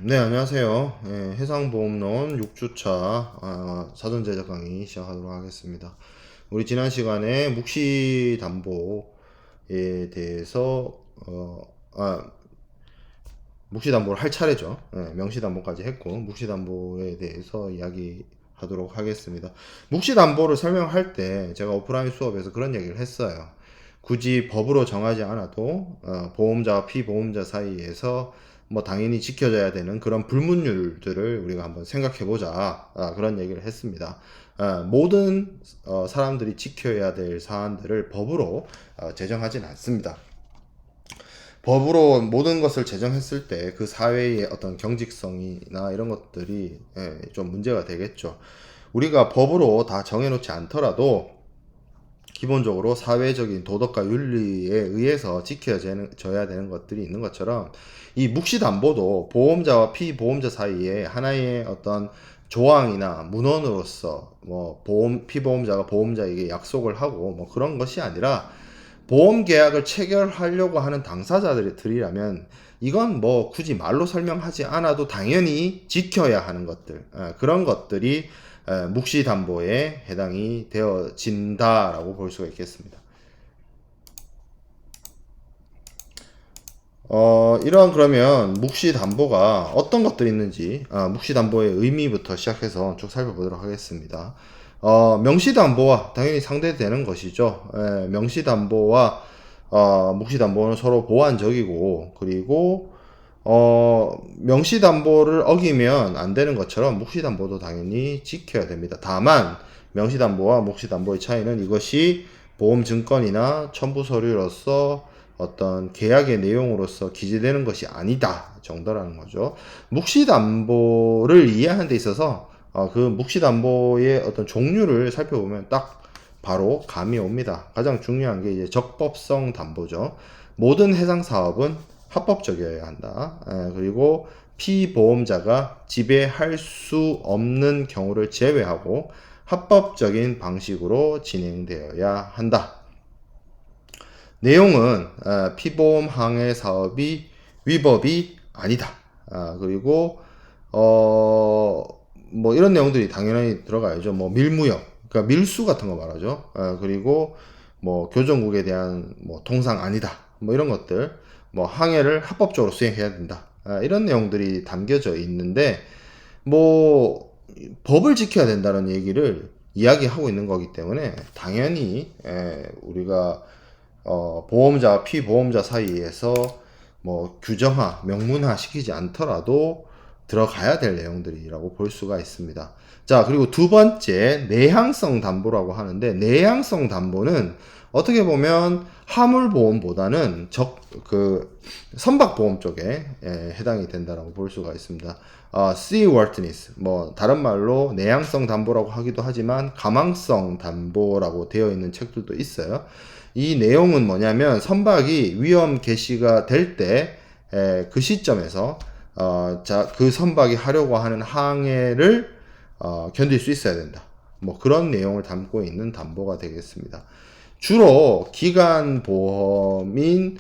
네, 안녕하세요. 해상보험론 6주차 사전 제작 강의 시작하도록 하겠습니다. 우리 지난 시간에 묵시담보에 대해서 묵시담보를 할 차례죠. 명시담보까지 했고 묵시담보에 대해서 이야기하도록 하겠습니다. 묵시담보를 설명할 때 제가 오프라인 수업에서 그런 얘기를 했어요. 굳이 법으로 정하지 않아도 보험자와 피보험자 사이에서 뭐 당연히 지켜져야 되는 그런 불문율들을 우리가 한번 생각해 보자, 그런 얘기를 했습니다. 모든 사람들이 지켜야 될 사안들을 법으로 제정하진 않습니다. 법으로 모든 것을 제정했을 때 그 사회의 어떤 경직성이나 이런 것들이 좀 문제가 되겠죠. 우리가 법으로 다 정해놓지 않더라도 기본적으로 사회적인 도덕과 윤리에 의해서 지켜져야 되는 것들이 있는 것처럼 이 묵시담보도 보험자와 피보험자 사이에 하나의 어떤 조항이나 문헌으로서 뭐 피보험자가 보험자에게 약속을 하고 뭐 그런 것이 아니라 보험 계약을 체결하려고 하는 당사자들이라면 이건 뭐 굳이 말로 설명하지 않아도 당연히 지켜야 하는 것들, 그런 것들이 묵시담보에 해당이 되어진다라고 볼 수가 있겠습니다. 이러한 그러면 묵시담보가 어떤 것들이 있는지, 묵시담보의 의미부터 시작해서 쭉 살펴보도록 하겠습니다. 명시담보와 당연히 상대되는 것이죠. 명시담보와 묵시담보는 서로 보완적이고, 그리고 명시담보를 어기면 안 되는 것처럼 묵시담보도 당연히 지켜야 됩니다. 다만 명시담보와 묵시담보의 차이는 이것이 보험증권이나 첨부서류로서 어떤 계약의 내용으로서 기재되는 것이 아니다 정도라는 거죠. 묵시담보를 이해하는 데 있어서 그 묵시담보의 어떤 종류를 살펴보면 딱 바로 감이 옵니다. 가장 중요한 게 이제 적법성 담보죠. 모든 해상 사업은 합법적이어야 한다. 그리고 피보험자가 지배할 수 없는 경우를 제외하고 합법적인 방식으로 진행되어야 한다. 내용은 피보험 항해 사업이 위법이 아니다. 그리고 뭐 이런 내용들이 당연히 들어가야죠. 뭐 밀무역, 그러니까 밀수 같은 거 말하죠. 그리고 뭐 교정국에 대한 뭐 통상 아니다. 뭐 이런 것들, 뭐 항해를 합법적으로 수행해야 된다. 이런 내용들이 담겨져 있는데 뭐 법을 지켜야 된다는 얘기를 이야기하고 있는 거기 때문에 당연히 우리가 보험자와 피보험자 사이에서 뭐 규정화, 명문화 시키지 않더라도 들어가야 될 내용들이라고 볼 수가 있습니다. 자, 그리고 두 번째, 내향성 담보라고 하는데, 내향성 담보는 어떻게 보면 화물보험보다는 선박보험 쪽에 해당이 된다라고 볼 수가 있습니다. seaworthiness, 뭐 다른 말로 내향성 담보라고 하기도 하지만 가망성 담보라고 되어 있는 책들도 있어요. 이 내용은 뭐냐면 선박이 위험 개시가 될 때 그 시점에서 그 선박이 하려고 하는 항해를 견딜 수 있어야 된다. 뭐 그런 내용을 담고 있는 담보가 되겠습니다. 주로 기간보험인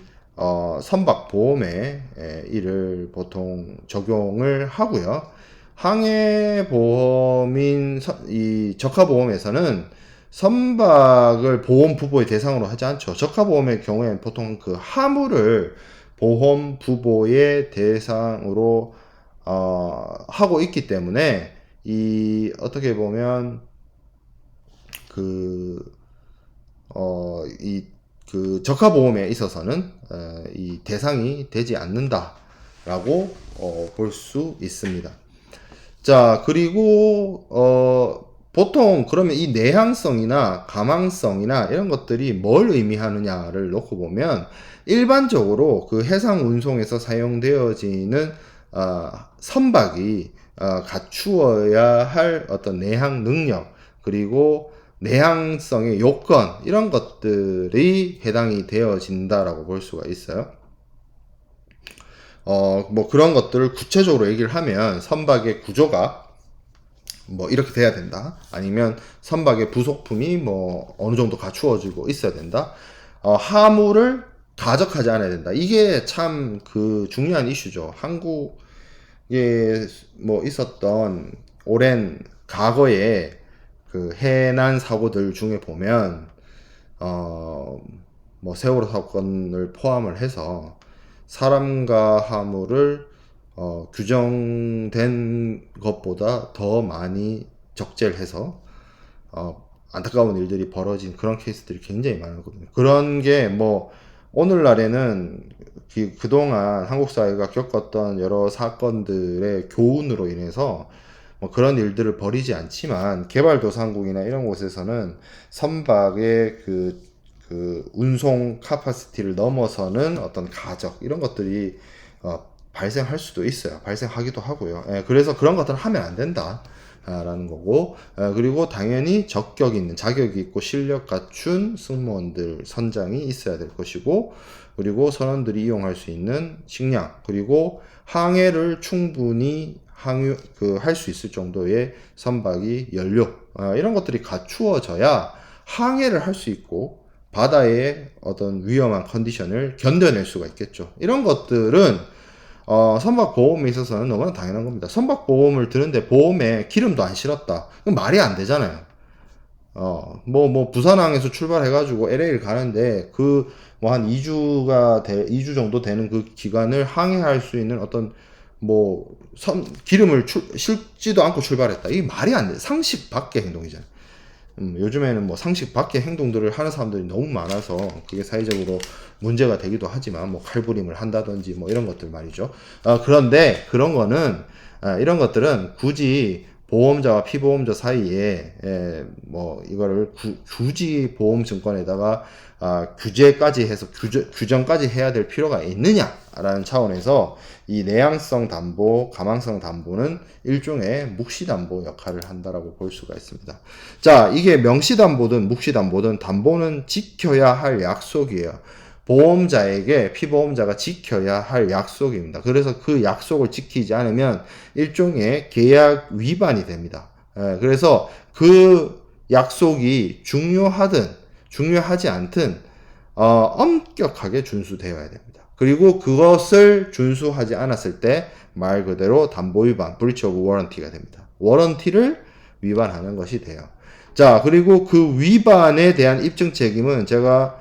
선박보험에 이를 보통 적용을 하고요. 항해보험인 이 적하보험에서는 선박을 보험 부보의 대상으로 하지 않죠. 적하보험의 경우에는 보통 그 화물을 보험 부보의 대상으로 하고 있기 때문에 어떻게 보면 적하보험에 있어서는 이 대상이 되지 않는다라고 볼 수 있습니다. 자, 그리고 보통 그러면 이 내향성이나 가망성이나 이런 것들이 뭘 의미하느냐를 놓고 보면 일반적으로 그 해상 운송에서 사용되어지는 선박이 갖추어야 할 어떤 내항 능력, 그리고 내향성의 요건, 이런 것들이 해당이 되어진다라고 볼 수가 있어요. 뭐 그런 것들을 구체적으로 얘기를 하면 선박의 구조가 뭐 이렇게 돼야 된다. 아니면 선박의 부속품이 뭐 어느 정도 갖추어지고 있어야 된다. 화물을 가적하지 않아야 된다. 이게 참 그 중요한 이슈죠. 이게 뭐 있었던 오랜 과거의 그 해난 사고들 중에 보면 뭐 세월호 사건을 포함을 해서 사람과 화물을 규정된 것보다 더 많이 적재를 해서 안타까운 일들이 벌어진 그런 케이스들이 굉장히 많았거든요. 그런 게 뭐 오늘날에는 그동안 한국 사회가 겪었던 여러 사건들의 교훈으로 인해서 뭐 그런 일들을 벌이지 않지만 개발도상국이나 이런 곳에서는 선박의 그 운송 카파시티를 넘어서는 어떤 가적 이런 것들이 발생할 수도 있어요. 발생하기도 하고요. 예, 그래서 그런 것들은 하면 안 된다. 라는 거고, 그리고 당연히 적격 있는, 자격이 있고 실력 갖춘 승무원들 선장이 있어야 될 것이고, 그리고 선원들이 이용할 수 있는 식량, 그리고 항해를 충분히 할 수 있을 정도의 선박이 연료, 이런 것들이 갖추어져야 항해를 할 수 있고, 바다의 어떤 위험한 컨디션을 견뎌낼 수가 있겠죠. 이런 것들은 선박 보험에 있어서는 너무나 당연한 겁니다. 선박 보험을 드는데 보험에 기름도 안 실었다. 그럼 말이 안 되잖아요. 부산항에서 출발해가지고 LA를 가는데, 뭐 한 2주 정도 되는 그 기간을 항해할 수 있는 어떤, 기름을 실지도 않고 출발했다. 이게 말이 안 돼. 상식 밖의 행동이잖아요. 요즘에는 뭐 상식 밖의 행동들을 하는 사람들이 너무 많아서 그게 사회적으로 문제가 되기도 하지만 뭐 칼부림을 한다든지 뭐 이런 것들 말이죠. 그런데 그런 거는 이런 것들은 굳이 보험자와 피보험자 사이에 뭐 이거를 굳이 보험증권에다가 규제까지 해서 규정까지 해야 될 필요가 있느냐라는 차원에서 이 내향성 담보, 가망성 담보는 일종의 묵시담보 역할을 한다라고 볼 수가 있습니다. 자, 이게 명시담보든 묵시담보든 담보는 지켜야 할 약속이에요. 보험자에게 피보험자가 지켜야 할 약속입니다. 그래서 그 약속을 지키지 않으면 일종의 계약 위반이 됩니다. 그래서 그 약속이 중요하든 중요하지 않든 엄격하게 준수되어야 됩니다. 그리고 그것을 준수하지 않았을 때 말 그대로 담보 위반, breach of warranty가 됩니다. 워런티를 위반하는 것이 돼요. 자, 그리고 그 위반에 대한 입증 책임은 제가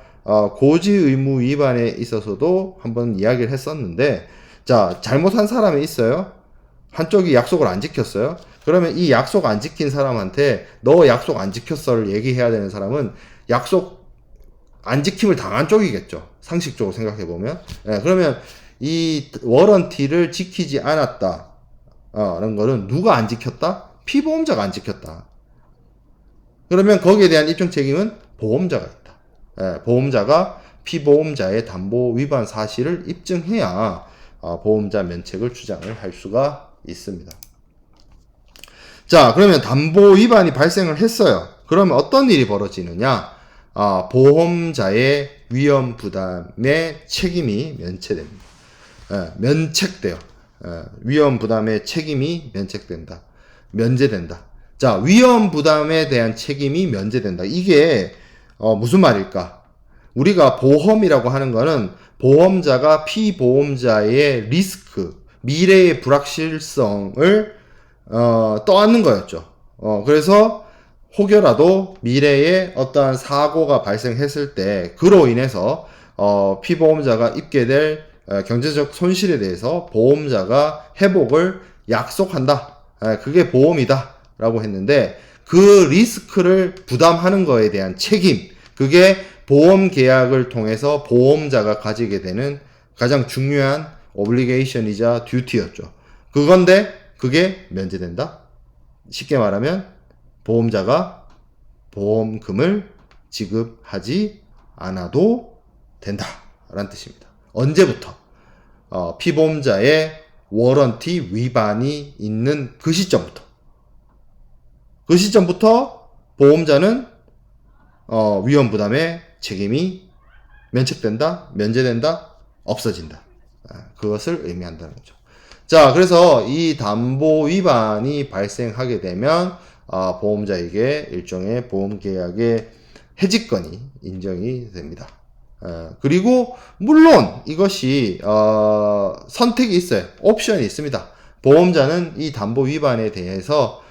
고지 의무 위반에 있어서도 한번 이야기를 했었는데, 자, 잘못한 사람이 있어요. 한쪽이 약속을 안 지켰어요. 그러면 이 약속 안 지킨 사람한테 너 약속 안 지켰어를 얘기해야 되는 사람은 약속 안 지킴을 당한 쪽이겠죠. 상식적으로 생각해 보면. 그러면 이 워런티를 지키지 않았다. 라는 거는 누가 안 지켰다? 피보험자가 안 지켰다. 그러면 거기에 대한 입증 책임은 보험자가 있다. 보험자가 피보험자의 담보 위반 사실을 입증해야 보험자 면책을 주장을 할 수가 있습니다. 자, 그러면 담보 위반이 발생을 했어요. 그러면 어떤 일이 벌어지느냐? 보험자의 위험 부담의 책임이 면책됩니다. 면책돼요. 위험 부담의 책임이 면제된다. 자, 위험 부담에 대한 책임이 면제된다. 이게 무슨 말일까? 우리가 보험이라고 하는 거는 보험자가 피보험자의 리스크, 미래의 불확실성을 떠안는 거였죠. 그래서 혹여라도 미래에 어떠한 사고가 발생했을 때 그로 인해서 피보험자가 입게 될 경제적 손실에 대해서 보험자가 회복을 약속한다. 그게 보험이다. 라고 했는데 그 리스크를 부담하는 거에 대한 책임, 그게 보험 계약을 통해서 보험자가 가지게 되는 가장 중요한 오블리게이션이자 듀티였죠. 그건데 그게 면제된다. 쉽게 말하면 보험자가 보험금을 지급하지 않아도 된다 라는 뜻입니다. 언제부터? 피보험자의 워런티 위반이 있는 그 시점부터 보험자는 위험 부담의 책임이 면제된다, 없어진다. 그것을 의미한다는 거죠. 자, 그래서 이 담보 위반이 발생하게 되면 보험자에게 일종의 보험계약의 해지권이 인정이 됩니다. 그리고 물론 이것이 선택이 있어요. 옵션이 있습니다. 보험자는 이 담보 위반에 대해서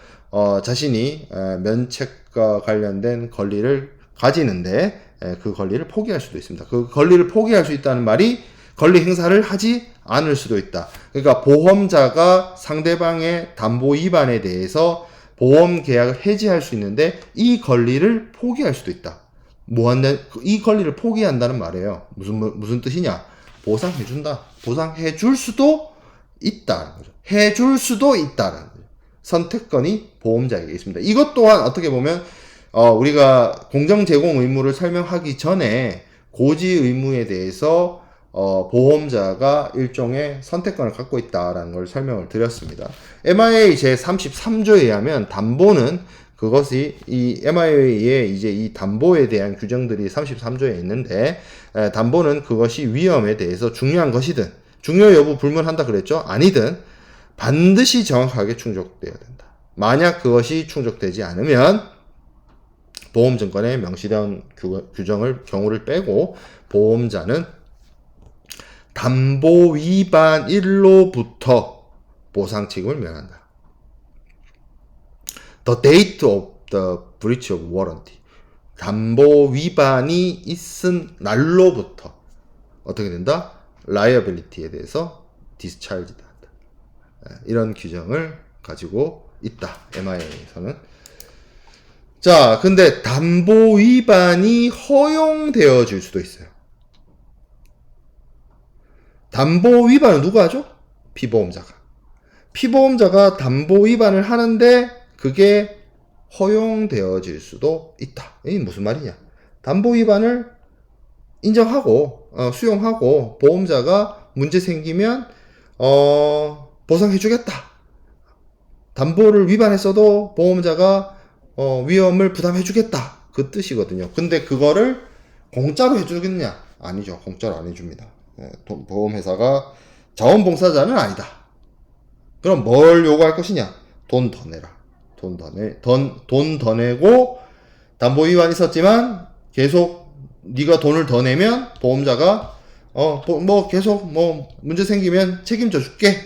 자신이 면책과 관련된 권리를 가지는데 그 권리를 포기할 수도 있습니다. 그 권리를 포기할 수 있다는 말이 권리 행사를 하지 않을 수도 있다. 그러니까 보험자가 상대방의 담보 위반에 대해서 보험 계약을 해지할 수 있는데 이 권리를 포기할 수도 있다. 이 권리를 포기한다는 말이에요. 무슨 뜻이냐? 보상해준다. 보상해줄 수도 있다는 거죠. 해줄 수도 있다는 거죠. 선택권이 보험자에게 있습니다. 이것 또한 어떻게 보면 우리가 공정 제공 의무를 설명하기 전에 고지 의무에 대해서 보험자가 일종의 선택권을 갖고 있다라는 걸 설명을 드렸습니다. MIA 제33조에 의하면 담보는 그것이 이 MIA의 이제 이 담보에 대한 규정들이 33조에 있는데 담보는 그것이 위험에 대해서 중요한 것이든 중요 여부 불문한다 그랬죠? 아니든 반드시 정확하게 충족되어야 된다. 만약 그것이 충족되지 않으면 보험증권의 명시된 규정을 빼고 보험자는 담보 위반 일로부터 보상 책임을 면한다. The date of the breach of warranty. 담보 위반이 있은 날로부터 어떻게 된다? liability에 대해서 discharge다. 이런 규정을 가지고 있다. MIA에서는. 자, 근데 담보 위반이 허용되어질 수도 있어요. 담보 위반은 누가 하죠? 피보험자가. 피보험자가 담보 위반을 하는데 그게 허용되어질 수도 있다. 이게 무슨 말이냐? 담보 위반을 인정하고 수용하고 보험자가 문제 생기면 보상해주겠다. 담보를 위반했어도 보험자가 위험을 부담해주겠다. 그 뜻이거든요. 근데 그거를 공짜로 해주겠냐? 아니죠. 공짜로 안 해줍니다. 보험회사가 자원봉사자는 아니다. 그럼 뭘 요구할 것이냐? 돈 더 내라. 돈 더 내고 담보 위반이 있었지만 계속 네가 돈을 더 내면 보험자가 계속 문제 생기면 책임져 줄게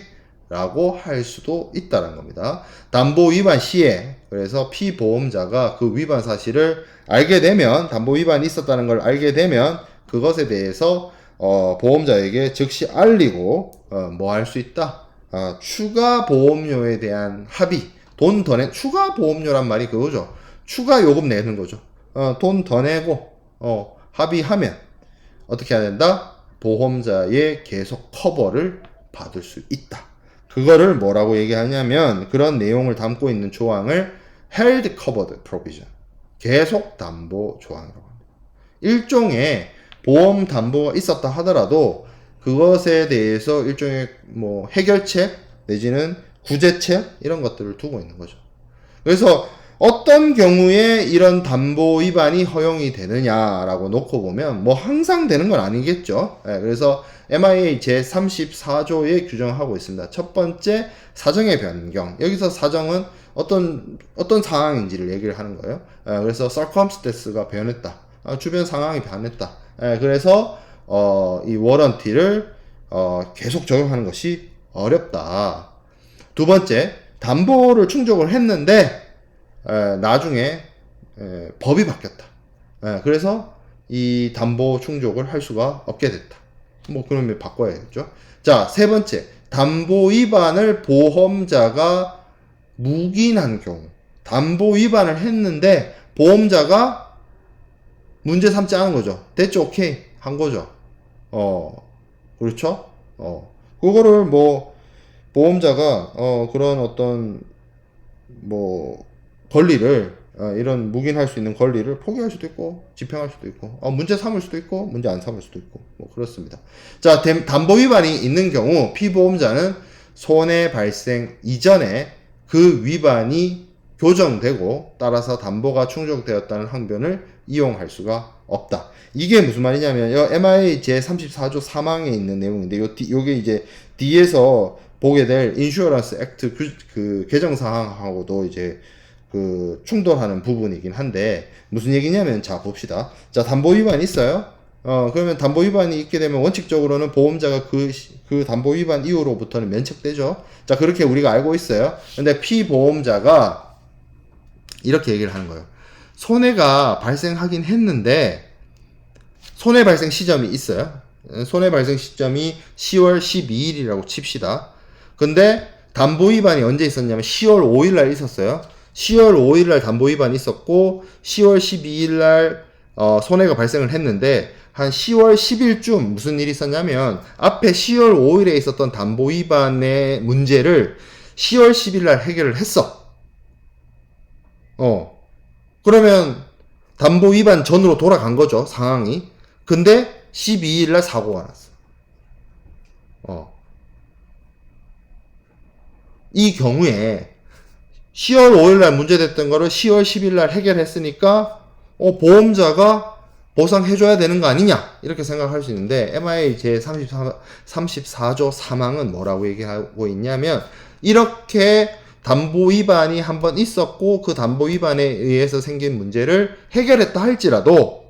라고 할 수도 있다는 겁니다. 담보 위반 시에 그래서 피보험자가 그 위반 사실을 알게 되면 담보 위반이 있었다는 걸 알게 되면 그것에 대해서 보험자에게 즉시 알리고 뭐 할 수 있다? 추가 보험료에 대한 합의, 돈 더 내, 추가 보험료란 말이 그거죠. 추가 요금 내는 거죠. 돈 더 내고 합의하면 어떻게 해야 된다? 보험자의 계속 커버를 받을 수 있다. 그거를 뭐라고 얘기하냐면 그런 내용을 담고 있는 조항을 held covered provision, 계속 담보 조항이라고 합니다. 일종의 보험 담보가 있었다 하더라도 그것에 대해서 일종의 해결책 내지는 구제책 이런 것들을 두고 있는 거죠. 그래서 어떤 경우에 이런 담보 위반이 허용이 되느냐라고 놓고 보면 항상 되는 건 아니겠죠. 그래서 MIA 제34조에 규정하고 있습니다. 첫 번째, 사정의 변경. 여기서 사정은 어떤 상황인지를 얘기를 하는 거예요. 그래서 circumstance가 변했다. 주변 상황이 변했다. 그래서 이 워런티를 계속 적용하는 것이 어렵다. 두 번째, 담보를 충족을 했는데 나중에 법이 바뀌었다. 그래서 이 담보 충족을 할 수가 없게 됐다. 그러면 바꿔야겠죠. 자, 세 번째, 담보 위반을 보험자가 묵인한 경우. 담보 위반을 했는데 보험자가 문제 삼지 않은 거죠. 됐죠, 오케이 한 거죠. 그렇죠. 그거를 보험자가 그런 어떤 권리를 이런 묵인할 수 있는 권리를 포기할 수도 있고 집행할 수도 있고 문제 삼을 수도 있고 문제 안 삼을 수도 있고 그렇습니다. 자, 담보 위반이 있는 경우 피보험자는 손해 발생 이전에 그 위반이 교정되고 따라서 담보가 충족되었다는 항변을 이용할 수가 없다. 이게 무슨 말이냐면 MIA 제34조 3항에 있는 내용인데 요게 이제 뒤에서 보게 될 인슈어런스 액트 그 개정 사항하고도 이제 충돌하는 부분이긴 한데 무슨 얘기냐면 자 봅시다. 자, 담보 위반이 있어요. 그러면 담보 위반이 있게 되면 원칙적으로는 보험자가 그 담보 위반 이후로부터는 면책되죠. 자, 그렇게 우리가 알고 있어요. 근데 피보험자가 이렇게 얘기를 하는 거예요. 손해가 발생하긴 했는데, 손해 발생 시점이 있어요. 손해 발생 시점이 10월 12일이라고 칩시다. 근데 담보 위반이 언제 있었냐면 10월 5일 날 있었어요. 10월 5일 날 담보 위반이 있었고 10월 12일 날 손해가 발생을 했는데 한 10월 10일쯤 무슨 일이 있었냐면 앞에 10월 5일에 있었던 담보 위반의 문제를 10월 10일 날 해결을 했어. 그러면 담보 위반 전으로 돌아간 거죠, 상황이. 근데 12일 날 사고가 났어. 이 경우에 10월 5일 날 문제됐던 거를 10월 10일 날 해결했으니까 보험자가 보상해줘야 되는 거 아니냐 이렇게 생각할 수 있는데 MIA 제34조 3항은 뭐라고 얘기하고 있냐면 이렇게 담보 위반이 한번 있었고 그 담보 위반에 의해서 생긴 문제를 해결했다 할지라도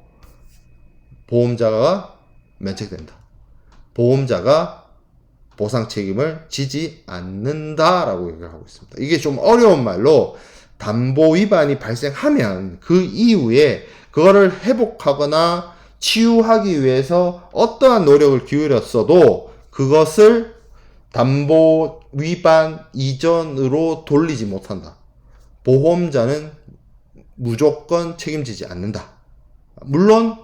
보험자가 면책된다. 보험자가 보상 책임을 지지 않는다라고 얘기를 하고 있습니다. 이게 좀 어려운 말로 담보 위반이 발생하면 그 이후에 그거를 회복하거나 치유하기 위해서 어떠한 노력을 기울였어도 그것을 담보 위반 이전으로 돌리지 못한다. 보험자는 무조건 책임지지 않는다. 물론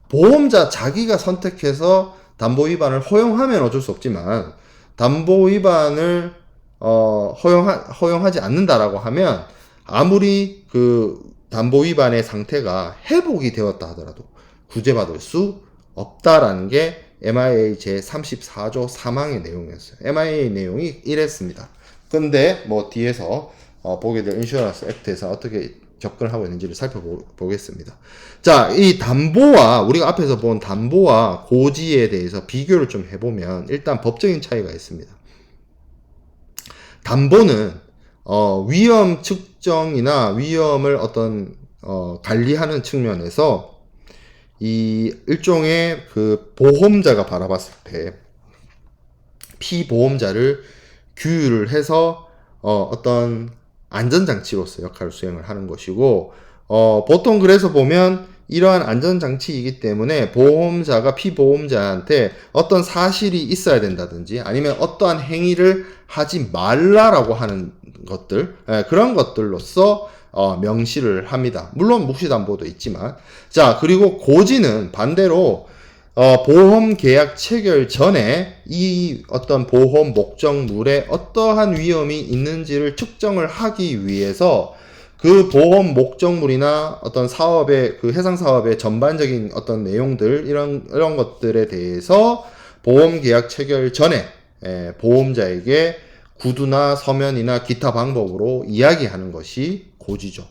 보험자 자기가 선택해서 담보 위반을 허용하면 어쩔 수 없지만 담보 위반을 허용하지 않는다라고 하면 아무리 그 담보 위반의 상태가 회복이 되었다 하더라도 구제받을 수 없다라는 게 MIA 제34조 3항의 내용이었어요. MIA 내용이 이랬습니다. 근데 뭐 뒤에서 보게 될 인슈런스 액트에서 어떻게 접근을 하고 있는지를 살펴보겠습니다. 자, 이 담보와 우리가 앞에서 본 담보와 고지에 대해서 비교를 좀 해보면 일단 법적인 차이가 있습니다. 담보는 위험 측정이나 위험을 어떤 관리하는 측면에서 이 일종의 그 보험자가 바라봤을 때 피보험자를 규율을 해서 어떤 안전장치로서 역할을 수행을 하는 것이고 보통 그래서 보면 이러한 안전장치이기 때문에 보험자가 피보험자한테 어떤 사실이 있어야 된다든지 아니면 어떠한 행위를 하지 말라라고 하는 것들 그런 것들로서 명시를 합니다. 물론 묵시담보도 있지만 자 그리고 고지는 반대로 보험 계약 체결 전에 이 어떤 보험 목적물에 어떠한 위험이 있는지를 측정을 하기 위해서 그 보험 목적물이나 어떤 사업의 그 해상 사업의 전반적인 어떤 내용들 이런 것들에 대해서 보험 계약 체결 전에 보험자에게 구두나 서면이나 기타 방법으로 이야기하는 것이 고지죠.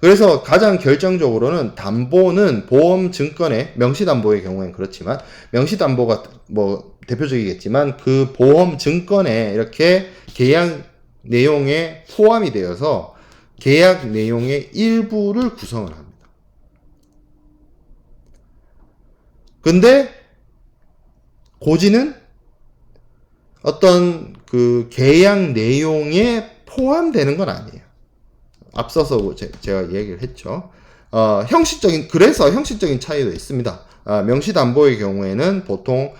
그래서 가장 결정적으로는 담보는 보험 증권의 명시담보의 경우에는 그렇지만 명시담보가 뭐 대표적이겠지만 그 보험 증권에 이렇게 계약 내용에 포함이 되어서 계약 내용의 일부를 구성을 합니다. 근데 고지는 어떤 그 계약 내용에 포함되는 건 아니에요. 앞서서 제가 얘기를 했죠. 그래서 형식적인 차이도 있습니다. 명시담보의 경우에는 보통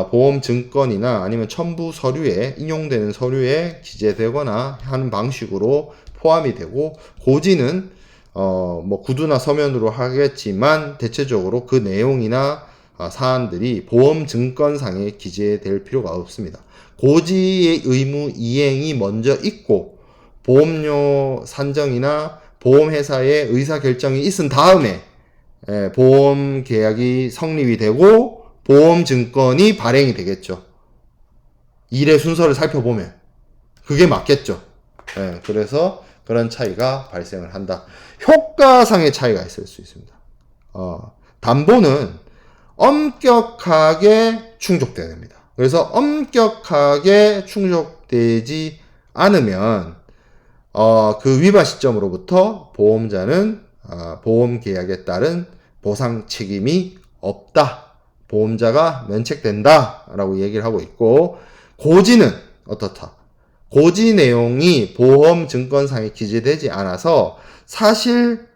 보험 증권이나 아니면 첨부 서류에 인용되는 서류에 기재되거나 하는 방식으로 포함이 되고 고지는 뭐 구두나 서면으로 하겠지만 대체적으로 그 내용이나 사안들이 보험 증권상에 기재될 필요가 없습니다. 고지의 의무 이행이 먼저 있고 보험료 산정이나 보험회사의 의사결정이 있은 다음에 보험 계약이 성립이 되고 보험증권이 발행이 되겠죠. 일의 순서를 살펴보면 그게 맞겠죠. 그래서 그런 차이가 발생을 한다. 효과상의 차이가 있을 수 있습니다. 담보는 엄격하게 충족돼야 됩니다. 그래서 엄격하게 충족되지 않으면 그 위반 시점으로부터 보험자는 보험 계약에 따른 보상 책임이 없다. 보험자가 면책된다. 라고 얘기를 하고 있고, 고지는 어떻다. 고지 내용이 보험 증권상에 기재되지 않아서 사실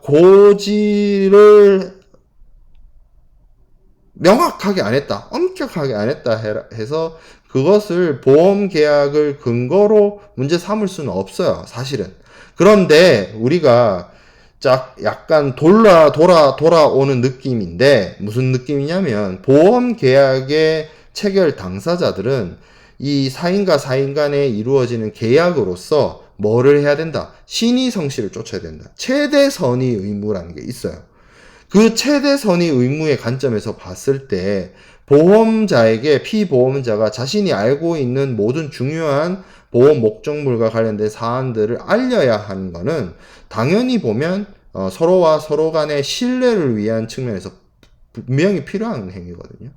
고지를 명확하게 안 했다, 엄격하게 안 했다 해서 그것을 보험 계약을 근거로 문제 삼을 수는 없어요, 사실은. 그런데 우리가 약간 돌아오는 느낌인데, 무슨 느낌이냐면, 보험 계약의 체결 당사자들은 이 사인과 사인 간에 이루어지는 계약으로서 뭐를 해야 된다? 신의 성실을 쫓아야 된다. 최대 선의 의무라는 게 있어요. 그 최대 선의 의무의 관점에서 봤을 때 보험자에게 피보험자가 자신이 알고 있는 모든 중요한 보험 목적물과 관련된 사안들을 알려야 하는 것은 당연히 보면 서로와 서로 간의 신뢰를 위한 측면에서 분명히 필요한 행위거든요.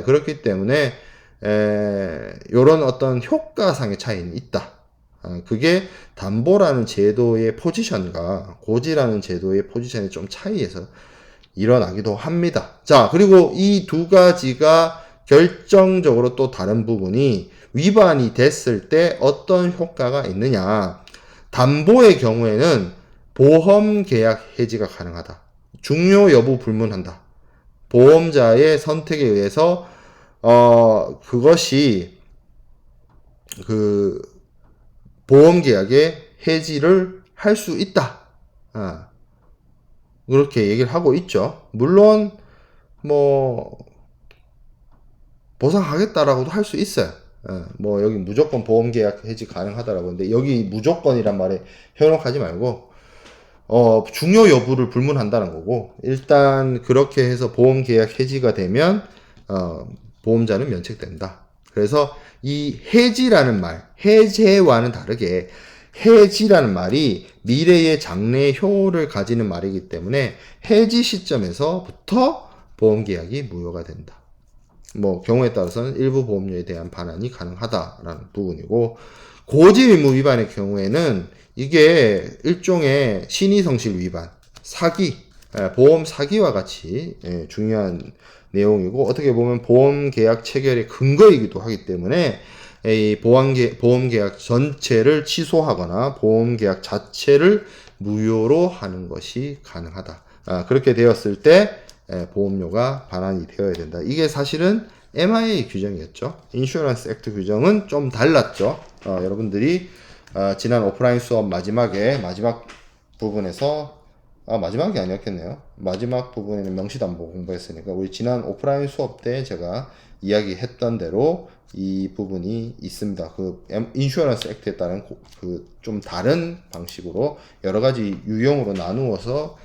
그렇기 때문에 이런 어떤 효과상의 차이는 있다. 그게 담보라는 제도의 포지션과 고지라는 제도의 포지션의 좀 차이에서 일어나기도 합니다. 자, 그리고 이 두 가지가 결정적으로 또 다른 부분이, 위반이 됐을 때 어떤 효과가 있느냐. 담보의 경우에는 보험 계약 해지가 가능하다. 중요 여부 불문한다. 보험자의 선택에 의해서 그것이 그 보험 계약의 해지를 할 수 있다. 그렇게 얘기를 하고 있죠. 물론 뭐 보상하겠다라고도 할 수 있어요. 뭐 여기 무조건 보험계약 해지 가능하다라고 하는데, 여기 무조건이란 말에 현혹하지 말고 중요 여부를 불문한다는 거고, 일단 그렇게 해서 보험계약 해지가 되면 보험자는 면책된다. 그래서 이 해지라는 말, 해제와는 다르게 해지라는 말이 미래의 장래 효를 가지는 말이기 때문에 해지 시점에서부터 보험계약이 무효가 된다. 뭐 경우에 따라서는 일부 보험료에 대한 반환이 가능하다라는 부분이고, 고지 의무 위반의 경우에는 이게 일종의 신의성실 위반, 사기, 보험 사기와 같이 중요한 내용이고, 어떻게 보면 보험 계약 체결의 근거이기도 하기 때문에 이 보험 계약 전체를 취소하거나 보험 계약 자체를 무효로 하는 것이 가능하다. 그렇게 되었을 때 보험료가 반환이 되어야 된다. 이게 사실은 MIA 규정이었죠. 인슈런스 액트 규정은 좀 달랐죠. 여러분들이 지난 오프라인 수업 마지막 부분에서, 마지막이 아니었겠네요. 마지막 부분에는 명시담보 공부했으니까, 우리 지난 오프라인 수업 때 제가 이야기했던 대로 이 부분이 있습니다. 그 인슈런스 액트에 따른 그 좀 다른 방식으로 여러 가지 유형으로 나누어서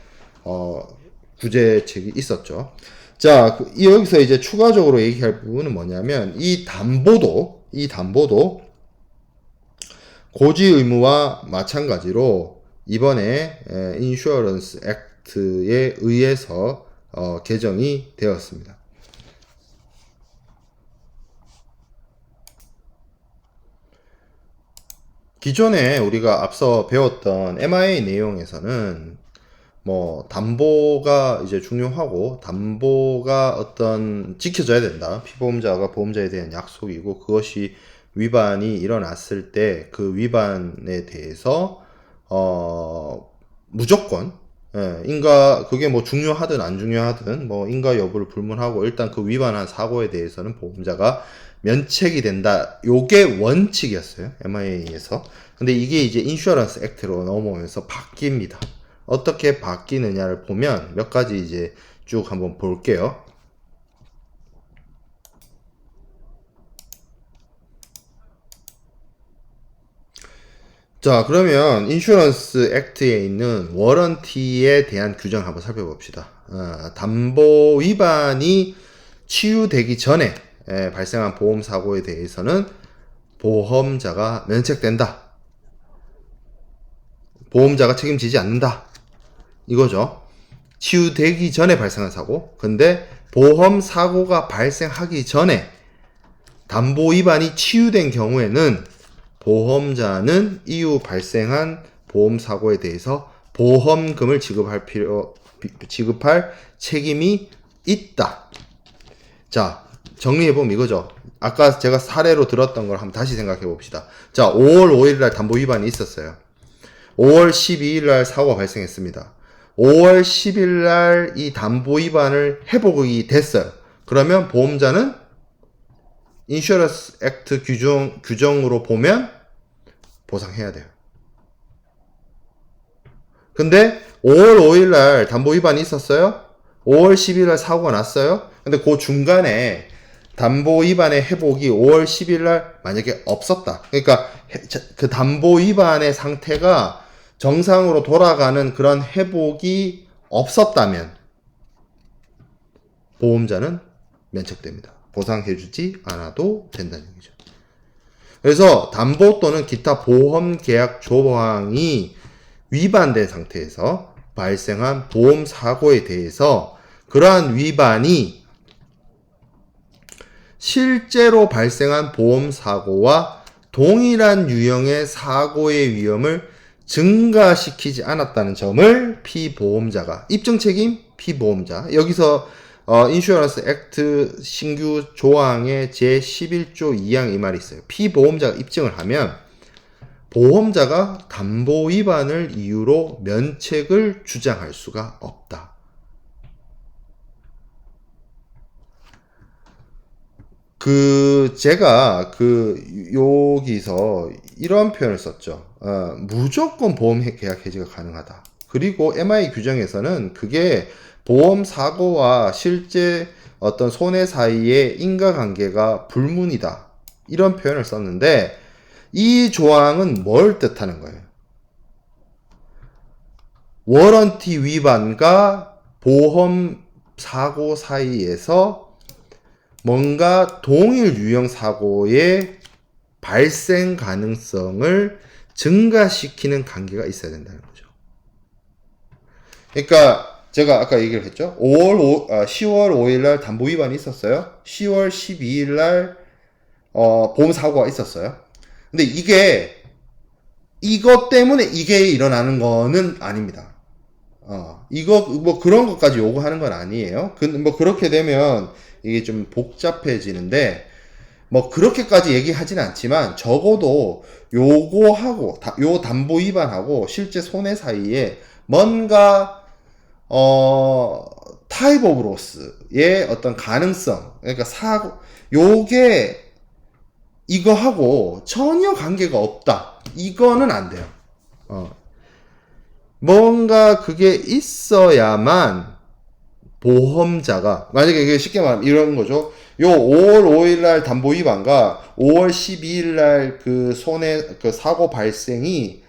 구제책이 있었죠. 자, 여기서 이제 추가적으로 얘기할 부분은 뭐냐면, 이 담보도 고지 의무와 마찬가지로 이번에 인슈어런스 액트에 의해서 개정이 되었습니다. 기존에 우리가 앞서 배웠던 MIA 내용에서는 뭐 담보가 이제 중요하고, 담보가 어떤 지켜져야 된다. 피보험자가 보험자에 대한 약속이고, 그것이 위반이 일어났을 때 그 위반에 대해서 무조건 그게 뭐 중요하든 안 중요하든 뭐 인가 여부를 불문하고, 일단 그 위반한 사고에 대해서는 보험자가 면책이 된다. 요게 원칙이었어요, MIA에서. 근데 이게 이제 인슈어런스 액트로 넘어오면서 바뀝니다. 어떻게 바뀌느냐를 보면 몇 가지 이제 쭉 한번 볼게요. 자, 그러면 인슈런스 액트에 있는 워런티에 대한 규정을 한번 살펴봅시다. 담보 위반이 치유되기 전에 발생한 보험 사고에 대해서는 보험자가 면책된다. 보험자가 책임지지 않는다. 이거죠. 치유되기 전에 발생한 사고. 근데 보험 사고가 발생하기 전에 담보 위반이 치유된 경우에는 보험자는 이후 발생한 보험 사고에 대해서 보험금을 지급할 필요 지급할 책임이 있다. 자, 정리해보면 이거죠. 아까 제가 사례로 들었던 걸 한번 다시 생각해 봅시다. 자, 5월 5일 날 담보 위반이 있었어요. 5월 12일 날 사고가 발생했습니다. 5월 10일 날 이 담보 위반을 회복이 됐어요. 그러면 보험자는 인슈런스 액트 규정으로 보면 보상해야 돼요. 근데 5월 5일 날 담보 위반이 있었어요. 5월 10일 날 사고가 났어요. 근데 그 중간에 담보 위반의 회복이 5월 10일 날 만약에 없었다. 그러니까 그 담보 위반의 상태가 정상으로 돌아가는 그런 회복이 없었다면 보험자는 면책됩니다. 보상해주지 않아도 된다는 얘기죠. 그래서 담보 또는 기타 보험 계약 조항이 위반된 상태에서 발생한 보험 사고에 대해서 그러한 위반이 실제로 발생한 보험 사고와 동일한 유형의 사고의 위험을 증가시키지 않았다는 점을 피보험자가 입증 책임 피보험자 여기서 인슈런스 액트 신규 조항의 제11조 2항 이 말이 있어요. 피보험자가 입증을 하면 보험자가 담보 위반을 이유로 면책을 주장할 수가 없다. 제가 여기서 이런 표현을 썼죠. 무조건 보험 계약 해지가 가능하다. 그리고 MI 규정에서는 그게 보험 사고와 실제 어떤 손해 사이의 인과관계가 불문이다. 이런 표현을 썼는데, 이 조항은 뭘 뜻하는 거예요? 워런티 위반과 보험 사고 사이에서 뭔가 동일 유형 사고의 발생 가능성을 증가시키는 관계가 있어야 된다는 거죠. 그러니까 제가 아까 얘기를 했죠. 10월 5일 날 담보 위반이 있었어요. 10월 12일 날 보험 사고가 있었어요. 근데 이것 때문에 이게 일어나는 거는 아닙니다. 이거 뭐 그런 것까지 요구하는 건 아니에요. 뭐 그렇게 되면 이게 좀 복잡해지는데 뭐 그렇게까지 얘기하지는 않지만 적어도 요거하고 요 담보 위반하고 실제 손해 사이에 뭔가 타입 오브 로스의 어떤 가능성, 그러니까 요게 이거하고 전혀 관계가 없다. 이거는 안 돼요. 뭔가 그게 있어야만 보험자가, 만약에 이게 쉽게 말하면 이런 거죠. 요 5월 5일 날 담보 위반과 5월 12일 날 그 사고 발생이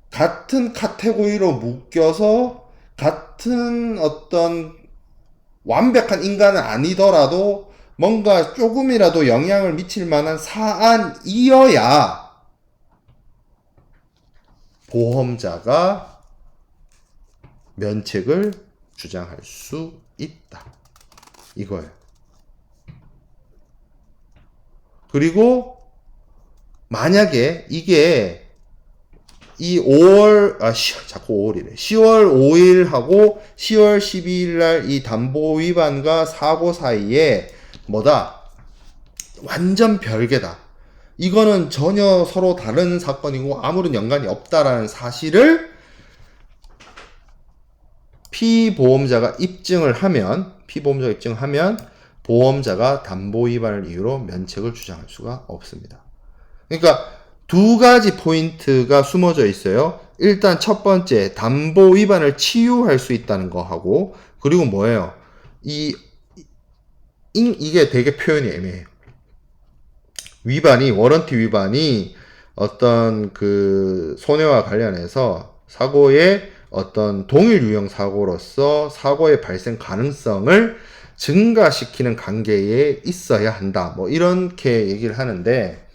같은 카테고리로 묶여서 같은 어떤 완벽한 인간은 아니더라도 뭔가 조금이라도 영향을 미칠 만한 사안이어야 보험자가 면책을 주장할 수 있다. 이거예요. 그리고 만약에 이게 이 5월, 자꾸 5월이래. 10월 5일하고 10월 12일 날 이 담보 위반과 사고 사이에 완전 별개다. 이거는 전혀 서로 다른 사건이고 아무런 연관이 없다라는 사실을 피보험자가 입증을 하면 보험자가 담보 위반을 이유로 면책을 주장할 수가 없습니다. 그러니까 두 가지 포인트가 숨어져 있어요. 일단 첫 번째, 담보 위반을 치유할 수 있다는 거 하고, 그리고 뭐예요? 이게 되게 표현이 애매해요. 워런티 위반이 어떤 그 손해와 관련해서 사고의 어떤 동일 유형 사고로서 사고의 발생 가능성을 증가시키는 관계에 있어야 한다. 뭐 이렇게 얘기를 하는데,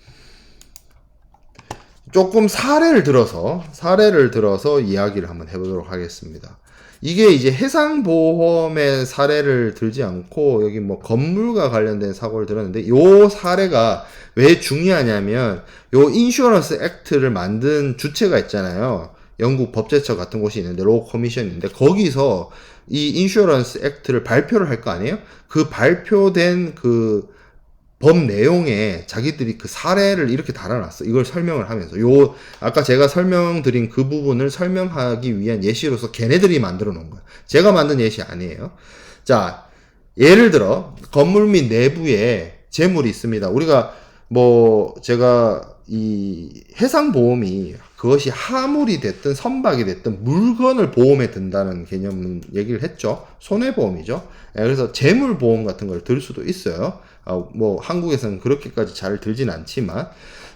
조금 사례를 들어서 이야기를 한번 해보도록 하겠습니다. 이게 이제 해상보험의 사례를 들지 않고 여기 뭐 건물과 관련된 사고를 들었는데, 요 사례가 왜 중요하냐면 요 인슈런스 액트를 만든 주체가 있잖아요. 영국 법제처 같은 곳이 있는데 로우 커미션인데 거기서 이 인슈어런스 액트를 발표를 할 거 아니에요? 그 발표된 그 법 내용에 자기들이 그 사례를 이렇게 달아놨어. 이걸 설명을 하면서 아까 제가 설명드린 그 부분을 설명하기 위한 예시로서 걔네들이 만들어 놓은 거야. 제가 만든 예시 아니에요. 자, 예를 들어 건물 및 내부에 재물이 있습니다. 우리가 제가 이 해상보험이 그것이 하물이 됐든 선박이 됐든 물건을 보험에 든다는 개념은 얘기를 했죠. 손해보험이죠. 그래서 재물보험 같은 걸 들 수도 있어요. 한국에서는 그렇게까지 잘 들진 않지만,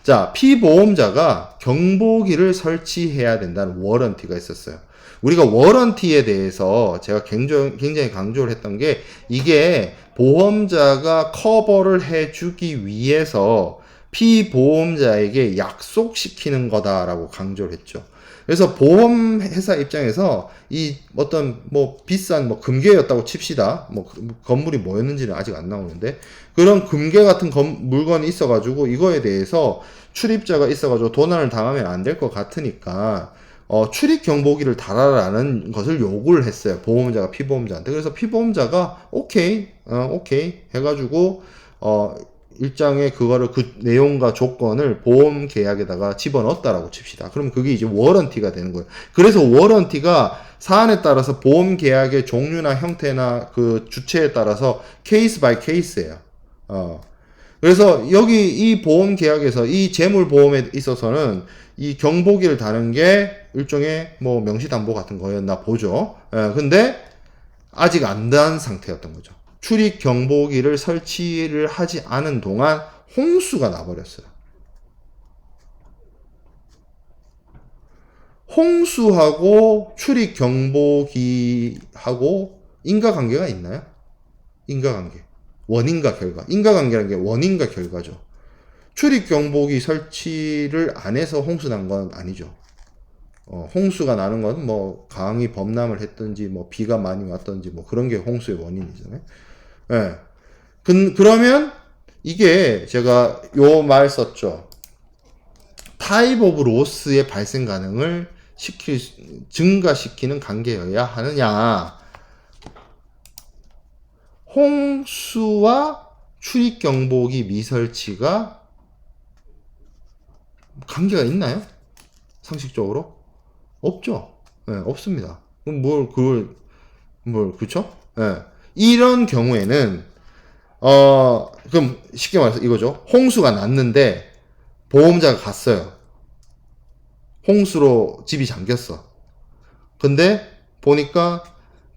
자, 피보험자가 경보기를 설치해야 된다는 워런티가 있었어요. 우리가 워런티에 대해서 제가 굉장히 강조를 했던 게, 이게 보험자가 커버를 해주기 위해서 피보험자에게 약속시키는 거다라고 강조를 했죠. 그래서 보험회사 입장에서 이 어떤 비싼 금괴였다고 칩시다. 건물이 뭐였는지는 아직 안 나오는데 그런 금괴 같은 물건이 있어가지고 이거에 대해서 출입자가 있어가지고 도난을 당하면 안 될 것 같으니까 출입 경보기를 달아라는 것을 요구를 했어요. 보험자가 피보험자한테. 그래서 피보험자가 오케이 해가지고 일장의 그거를 그 내용과 조건을 보험 계약에다가 집어넣었다라고 칩시다. 그럼 그게 이제 워런티가 되는 거예요. 그래서 워런티가 사안에 따라서 보험 계약의 종류나 형태나 그 주체에 따라서 케이스 바이 케이스예요. 그래서 여기 이 보험 계약에서 이 재물 보험에 있어서는 이 경보기를 다는 게 일종의 명시담보 같은 거였나 보죠. 근데 아직 안 단 상태였던 거죠. 출입 경보기를 설치를 하지 않은 동안 홍수가 나버렸어요. 홍수하고 출입 경보기하고 인과관계가 있나요? 인과관계. 원인과 결과. 인과관계라는 게 원인과 결과죠. 출입 경보기 설치를 안 해서 홍수 난 건 아니죠. 홍수가 나는 건 강이 범람을 했든지 비가 많이 왔든지 그런 게 홍수의 원인이잖아요. 예. 그러면 이게 제가 요 말 썼죠. 타입 오브 로스의 발생 가능을 증가시키는 관계여야 하느냐. 홍수와 출입 경보기 미설치가 관계가 있나요? 상식적으로? 없죠. 네, 없습니다. 그럼 그쵸? 네. 이런 경우에는, 그럼 쉽게 말해서 이거죠. 홍수가 났는데, 보험자가 갔어요. 홍수로 집이 잠겼어. 근데, 보니까,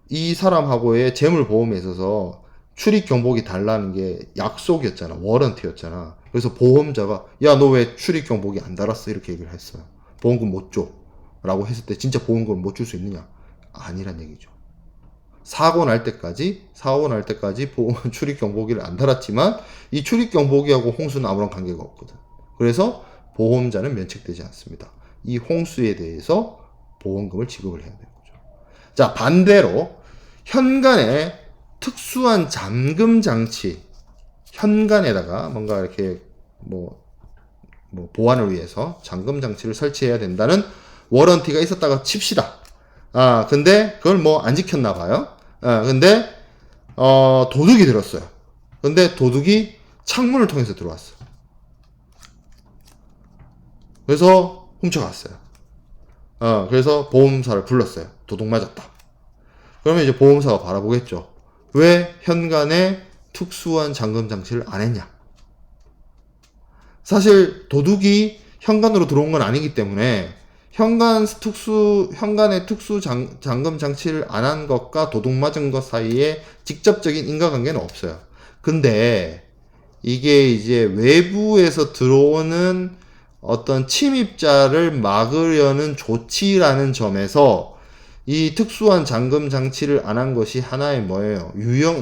이 사람하고의 재물보험에 있어서 출입 경보기 달라는 게 약속이었잖아. 워런티였잖아. 그래서 보험자가, 야, 너 왜 출입 경보기 안 달았어? 이렇게 얘기를 했어요. 보험금 못 줘. 라고 했을 때, 진짜 보험금을 못 줄 수 있느냐? 아니란 얘기죠. 사고 날 때까지 출입 경보기를 안 달았지만 이 출입 경보기하고 홍수는 아무런 관계가 없거든. 그래서 보험자는 면책되지 않습니다. 이 홍수에 대해서 보험금을 지급을 해야 되는 거죠. 자, 반대로 현관에 특수한 잠금 장치, 현관에다가 뭔가 이렇게 보안을 위해서 잠금 장치를 설치해야 된다는 워런티가 있었다가 칩시다. 근데 그걸 안 지켰나 봐요. 근데 도둑이 들었어요. 근데 도둑이 창문을 통해서 들어왔어. 그래서 훔쳐갔어요. 그래서 보험사를 불렀어요. 도둑 맞았다. 그러면 이제 보험사가 바라보겠죠. 왜 현관에 특수한 잠금 장치를 안 했냐? 사실 도둑이 현관으로 들어온 건 아니기 때문에 현관에 특수 잠금 장치를 안 한 것과 도둑 맞은 것 사이에 직접적인 인과관계는 없어요. 근데 이게 이제 외부에서 들어오는 어떤 침입자를 막으려는 조치라는 점에서 이 특수한 잠금 장치를 안 한 것이 하나의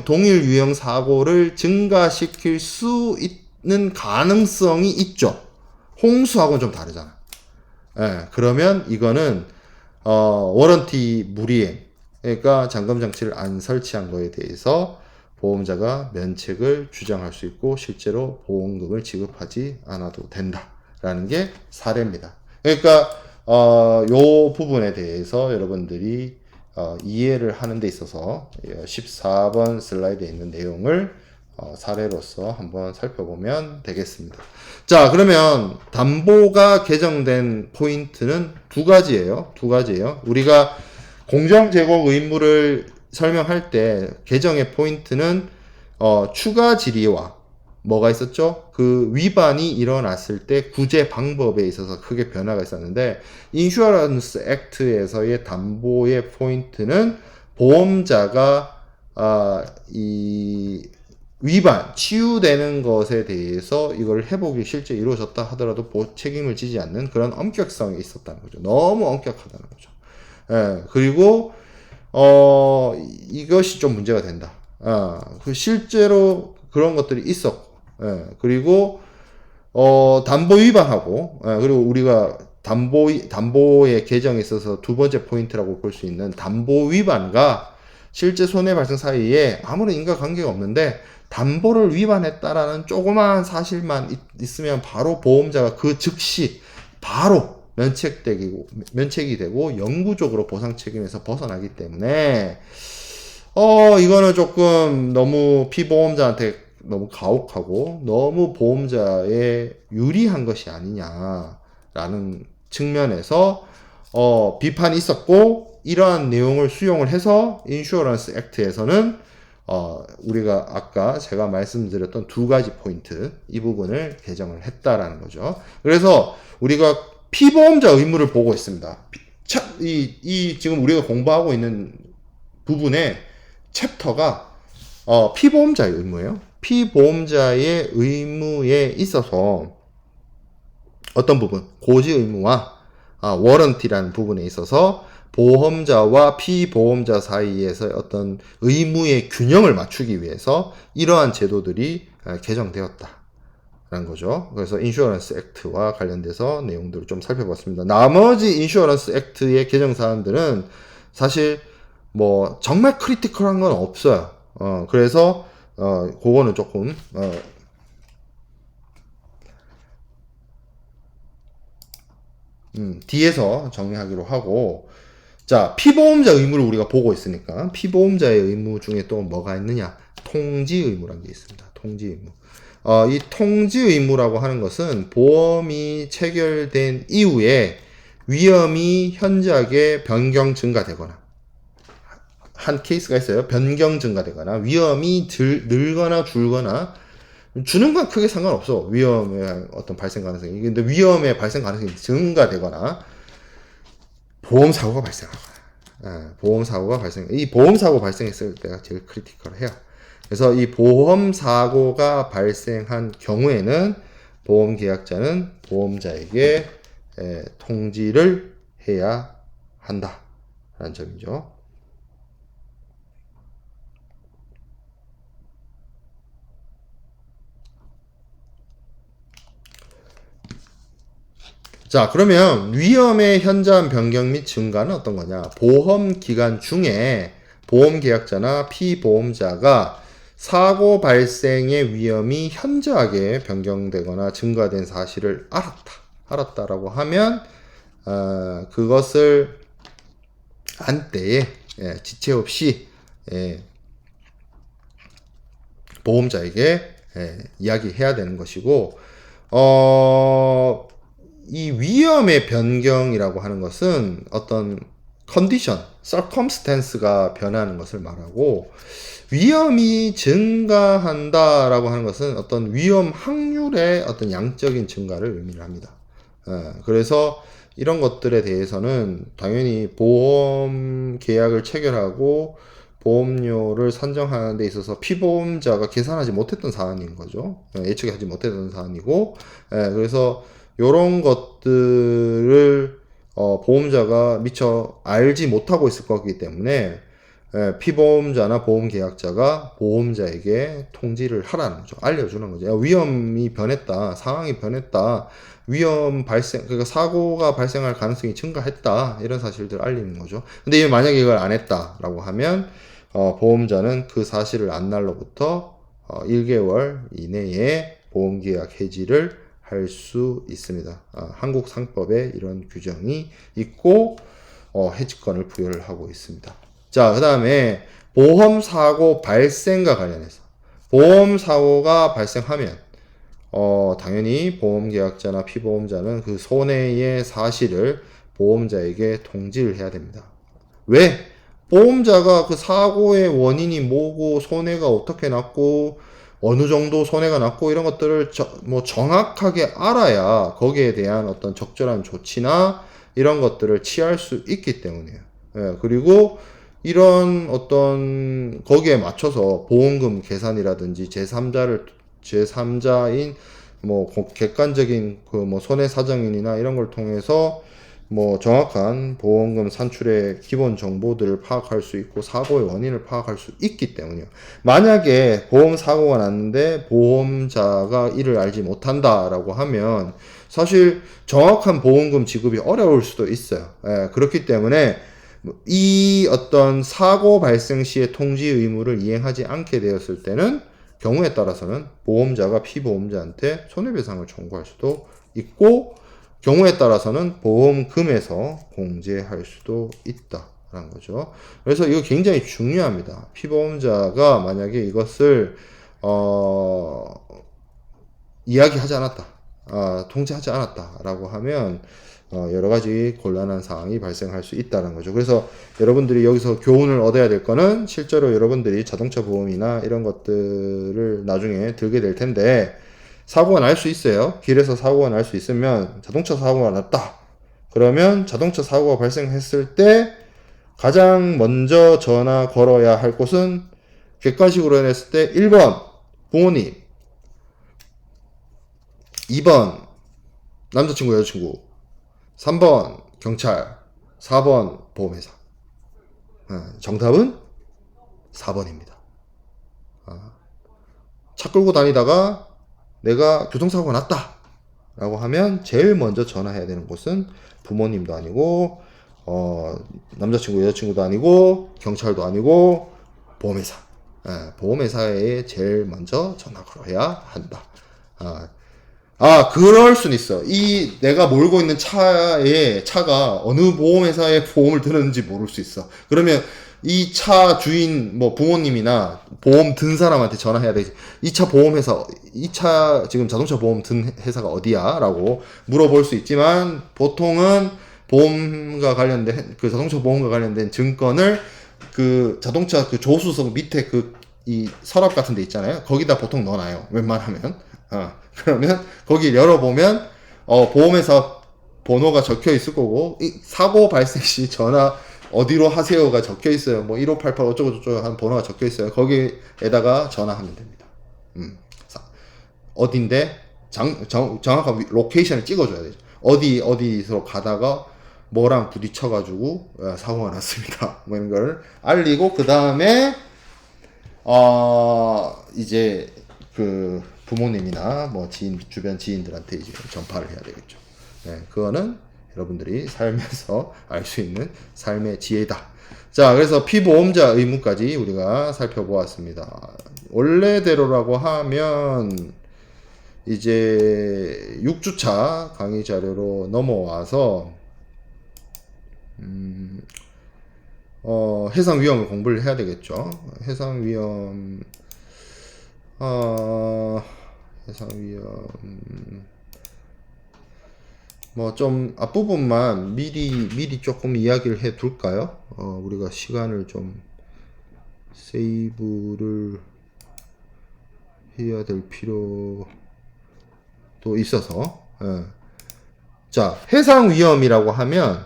동일 유형 사고를 증가시킬 수 있는 가능성이 있죠. 홍수하고는 좀 다르잖아. 그러면 이거는 워런티 무리행, 그러니까 잠금 장치를 안 설치한 거에 대해서 보험자가 면책을 주장할 수 있고 실제로 보험금을 지급하지 않아도 된다라는 게 사례입니다. 그러니까 요 부분에 대해서 여러분들이 이해를 하는 데 있어서 14번 슬라이드에 있는 내용을 사례로서 한번 살펴보면 되겠습니다. 자, 그러면 담보가 개정된 포인트는 두 가지예요. 우리가 공정제공 의무를 설명할 때 개정의 포인트는 추가 질의와 뭐가 있었죠? 그 위반이 일어났을 때 구제 방법에 있어서 크게 변화가 있었는데, 인슈어런스 액트에서의 담보의 포인트는 보험자가 이 위반, 치유되는 것에 대해서 이걸 회복이 실제 이루어졌다 하더라도 책임을 지지 않는 그런 엄격성이 있었다는 거죠. 너무 엄격하다는 거죠. 예, 그리고 이것이 좀 문제가 된다. 실제로 그런 것들이 있었고, 예, 그리고 담보 위반하고, 예, 그리고 우리가 담보의 개정에 있어서 두 번째 포인트라고 볼 수 있는 담보 위반과 실제 손해 발생 사이에 아무런 인과관계가 없는데 담보를 위반했다라는 조그마한 사실만 있으면 바로 보험자가 그 즉시 바로 면책이 되고 영구적으로 보상 책임에서 벗어나기 때문에 이거는 조금 너무 피보험자한테 너무 가혹하고 너무 보험자에 유리한 것이 아니냐라는 측면에서 비판이 있었고, 이러한 내용을 수용을 해서 인슈어런스 액트에서는 우리가 아까 제가 말씀드렸던 두 가지 포인트, 이 부분을 개정을 했다라는 거죠. 그래서 우리가 피보험자 의무를 보고 있습니다. 지금 우리가 공부하고 있는 부분의 챕터가 피보험자의 의무예요. 피보험자의 의무에 있어서 어떤 부분, 고지 의무와 워런티라는 부분에 있어서 보험자와 피보험자 사이에서 어떤 의무의 균형을 맞추기 위해서 이러한 제도들이 개정되었다라는 거죠. 그래서 인슈어런스 액트와 관련돼서 내용들을 좀 살펴봤습니다. 나머지 인슈어런스 액트의 개정 사항들은 사실 뭐 정말 크리티컬한 건 없어요. 그래서 그거는 조금 뒤에서 정리하기로 하고, 자, 피보험자 의무를 우리가 보고 있으니까 피보험자의 의무 중에 또 뭐가 있느냐? 통지 의무라는 게 있습니다. 통지 의무. 이 통지 의무라고 하는 것은 보험이 체결된 이후에 위험이 현저하게 변경 증가되거나, 한 케이스가 있어요. 변경 증가되거나 위험이 늘거나 줄거나, 주는 건 크게 상관없어. 위험의 어떤 발생 가능성이. 근데 위험의 발생 가능성이 증가되거나 보험 사고가 발생하거나, 보험 사고가 이 보험 사고 발생했을 때가 제일 크리티컬해요. 그래서 이 보험 사고가 발생한 경우에는 보험 계약자는 보험자에게 통지를 해야 한다라는 점이죠. 자, 그러면 위험의 현저한 변경 및 증가는 어떤 거냐? 보험 기간 중에 보험 계약자나 피보험자가 사고 발생의 위험이 현저하게 변경되거나 증가된 사실을 알았다라고 하면 그것을 안 때에 지체 없이 보험자에게 이야기해야 되는 것이고, 이 위험의 변경이라고 하는 것은 어떤 컨디션, circumstance가 변하는 것을 말하고, 위험이 증가한다라고 하는 것은 어떤 위험 확률의 어떤 양적인 증가를 의미를 합니다. 그래서 이런 것들에 대해서는 당연히 보험 계약을 체결하고 보험료를 산정하는 데 있어서 피보험자가 계산하지 못했던 사안인 거죠. 예측하지 못했던 사안이고, 그래서 요런 것들을 보험자가 미처 알지 못하고 있을 거기 때문에 피보험자나 보험계약자가 보험자에게 통지를 하라는 거죠. 알려주는 거죠. 위험이 변했다, 상황이 변했다, 그러니까 사고가 발생할 가능성이 증가했다, 이런 사실들을 알리는 거죠. 근데 만약에 이걸 안 했다라고 하면 보험자는 그 사실을 안 날로부터 1개월 이내에 보험계약 해지를 할 수 있습니다. 한국 상법에 이런 규정이 있고 해지권을 부여를 하고 있습니다. 자, 그 다음에 보험사고 발생과 관련해서 보험사고가 발생하면 당연히 보험계약자나 피보험자는 그 손해의 사실을 보험자에게 통지를 해야 됩니다. 왜? 보험자가 그 사고의 원인이 뭐고 손해가 어떻게 났고 어느 정도 손해가 났고 이런 것들을 정확하게 알아야 거기에 대한 어떤 적절한 조치나 이런 것들을 취할 수 있기 때문이에요. 예, 그리고 이런 어떤 거기에 맞춰서 보험금 계산이라든지 제3자인 객관적인 그 손해사정인이나 이런 걸 통해서 정확한 보험금 산출의 기본 정보들을 파악할 수 있고 사고의 원인을 파악할 수 있기 때문이요. 만약에 보험 사고가 났는데 보험자가 이를 알지 못한다라고 하면 사실 정확한 보험금 지급이 어려울 수도 있어요. 예, 그렇기 때문에 이 어떤 사고 발생 시의 통지 의무를 이행하지 않게 되었을 때는 경우에 따라서는 보험자가 피보험자한테 손해배상을 청구할 수도 있고 경우에 따라서는 보험금에서 공제할 수도 있다라는 거죠. 그래서 이거 굉장히 중요합니다. 피보험자가 만약에 이것을 이야기하지 않았다, 통지하지 않았다라고 하면 여러 가지 곤란한 상황이 발생할 수 있다는 거죠. 그래서 여러분들이 여기서 교훈을 얻어야 될 거는 실제로 여러분들이 자동차 보험이나 이런 것들을 나중에 들게 될 텐데 사고가 날 수 있어요. 길에서 사고가 날 수 있으면 자동차 사고가 났다. 그러면 자동차 사고가 발생했을 때 가장 먼저 전화 걸어야 할 곳은 객관식으로 해냈을 때 1번 부모님, 2번 남자친구 여자친구, 3번 경찰, 4번 보험회사. 정답은 4번입니다. 차 끌고 다니다가 내가 교통사고가 났다 라고 하면 제일 먼저 전화해야 되는 곳은 부모님도 아니고 남자친구 여자친구도 아니고 경찰도 아니고 보험회사. 보험회사에 제일 먼저 전화 걸어야 한다. 그럴 수는 있어. 이 내가 몰고 있는 차가 어느 보험회사에 보험을 들었는지 모를 수 있어. 그러면 이 차 주인 부모님이나 보험 든 사람한테 전화해야 되지. 이 차 보험회사, 이 차 지금 자동차 보험 든 회사가 어디야? 라고 물어볼 수 있지만 보통은 보험과 관련된 그 자동차 보험과 관련된 증권을 그 자동차 그 조수석 밑에 이 서랍 같은 데 있잖아요. 거기다 보통 넣어놔요. 웬만하면. 그러면 거기 열어보면 보험회사 번호가 적혀 있을 거고 사고 발생 시 전화 어디로 하세요가 적혀 있어요. 1588 어쩌고저쩌고 하는 번호가 적혀 있어요. 거기에다가 전화하면 됩니다. 어딘데 정확한 로케이션을 찍어줘야 되죠. 어디서 가다가 뭐랑 부딪혀가지고 사고가 났습니다. 이런 걸 알리고 그 다음에 이제 그 부모님이나 주변 지인들한테 이제 전파를 해야 되겠죠. 그거는 여러분들이 살면서 알 수 있는 삶의 지혜다. 자, 그래서 피보험자 의무까지 우리가 살펴보았습니다. 원래대로라고 하면 이제 6주차 강의 자료로 넘어와서 해상 위험을 공부를 해야 되겠죠. 해상 위험 좀 앞부분만 미리 조금 이야기를 해 둘까요? 우리가 시간을 좀 세이브를 해야 될 필요도 있어서. 자, 해상 위험이라고 하면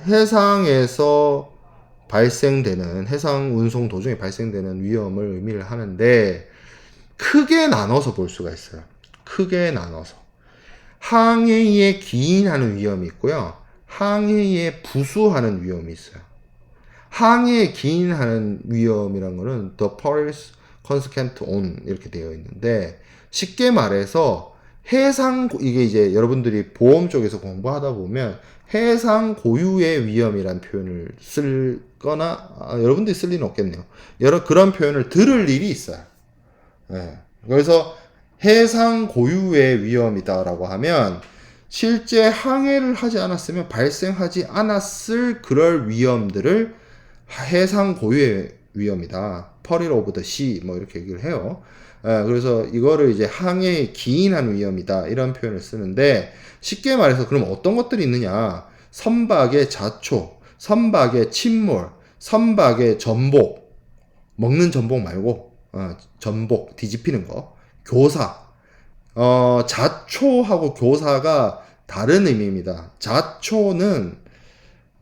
해상에서 발생되는 해상 운송 도중에 발생되는 위험을 의미를 하는데 크게 나눠서 볼 수가 있어요. 크게 나눠서 항해에 기인하는 위험이 있고요. 항해에 부수하는 위험이 있어요. 항해에 기인하는 위험이란 거는 the perils consequent on 이렇게 되어 있는데 쉽게 말해서 이게 이제 여러분들이 보험 쪽에서 공부하다 보면 해상 고유의 위험이란 표현을 쓸거나 여러분들이 쓸 리는 없겠네요. 그런 표현을 들을 일이 있어요. 그래서 해상 고유의 위험이다라고 하면 실제 항해를 하지 않았으면 발생하지 않았을 그럴 위험들을 해상 고유의 위험이다. peril of the sea 뭐 이렇게 얘기를 해요. 그래서 이거를 이제 항해에 기인한 위험이다 이런 표현을 쓰는데 쉽게 말해서 그럼 어떤 것들이 있느냐? 선박의 자초, 선박의 침몰, 선박의 전복, 먹는 전복 말고 전복 뒤집히는 거, 교사, 자초하고 교사가 다른 의미입니다. 자초는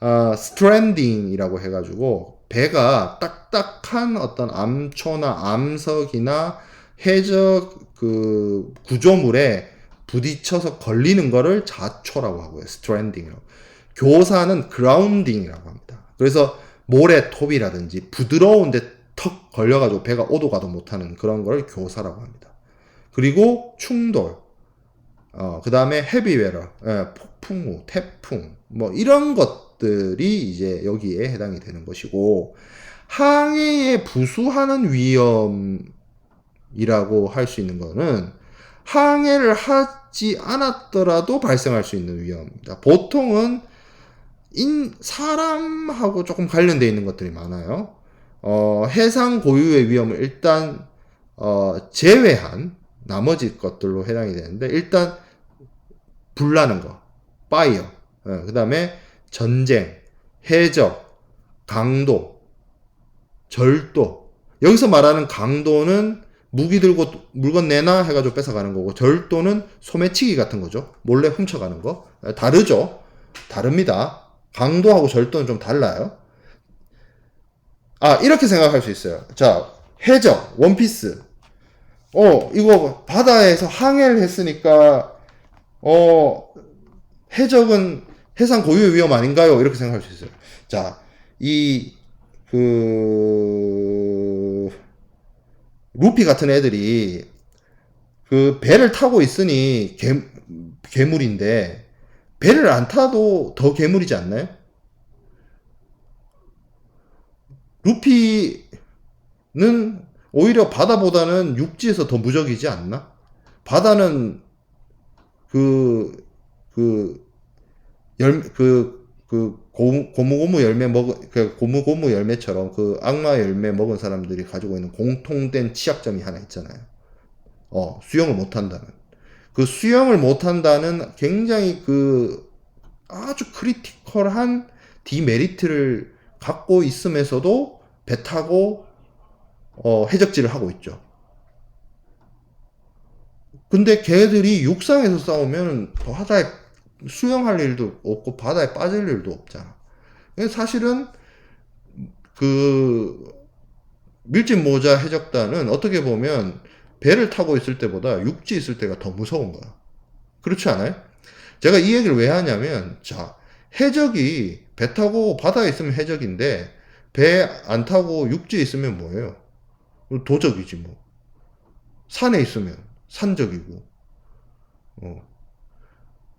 stranding이라고 해가지고 배가 딱딱한 어떤 암초나 암석이나 해적 그 구조물에 부딪혀서 걸리는 거를 자초라고 하고요. stranding이라고. 교사는 grounding이라고 합니다. 그래서 모래톱이라든지 부드러운데 턱 걸려가지고 배가 오도 가도 못하는 그런 걸 교사라고 합니다. 그리고 충돌, 그 다음에 헤비웨러, 폭풍우, 태풍, 뭐 이런 것들이 이제 여기에 해당이 되는 것이고, 항해에 부수하는 위험이라고 할 수 있는 거는 항해를 하지 않았더라도 발생할 수 있는 위험입니다. 보통은 사람하고 조금 관련되어 있는 것들이 많아요. 해상 고유의 위험을 일단 제외한 나머지 것들로 해당이 되는데 일단 불나는 거, 파이어, 그 다음에 전쟁, 해적, 강도, 절도. 여기서 말하는 강도는 무기 들고 물건 내놔 해가지고 뺏어가는 거고, 절도는 소매치기 같은 거죠. 몰래 훔쳐가는 거. 다르죠. 다릅니다. 강도하고 절도는 좀 달라요. 이렇게 생각할 수 있어요. 자, 해적, 원피스. 이거 바다에서 항해를 했으니까, 해적은 해상 고유의 위험 아닌가요? 이렇게 생각할 수 있어요. 자, 루피 같은 애들이 그 배를 타고 있으니 괴물인데, 배를 안 타도 더 괴물이지 않나요? 루피는 오히려 바다보다는 육지에서 더 무적이지 않나? 바다는 고무고무 열매 고무고무 열매처럼 그 악마 열매 먹은 사람들이 가지고 있는 공통된 취약점이 하나 있잖아요. 수영을 못한다는. 그 수영을 못한다는 굉장히 아주 크리티컬한 디메리트를 갖고 있으면서도 배 타고 해적질을 하고 있죠. 근데 걔들이 육상에서 싸우면 바다에 수영할 일도 없고 바다에 빠질 일도 없잖아. 사실은 밀짚모자 해적단은 어떻게 보면 배를 타고 있을 때보다 육지 있을 때가 더 무서운 거야. 그렇지 않아요? 제가 이 얘기를 왜 하냐면, 자, 해적이 배 타고 바다에 있으면 해적인데 배 안 타고 육지에 있으면 뭐예요? 도적이지 뭐. 산에 있으면 산적이고.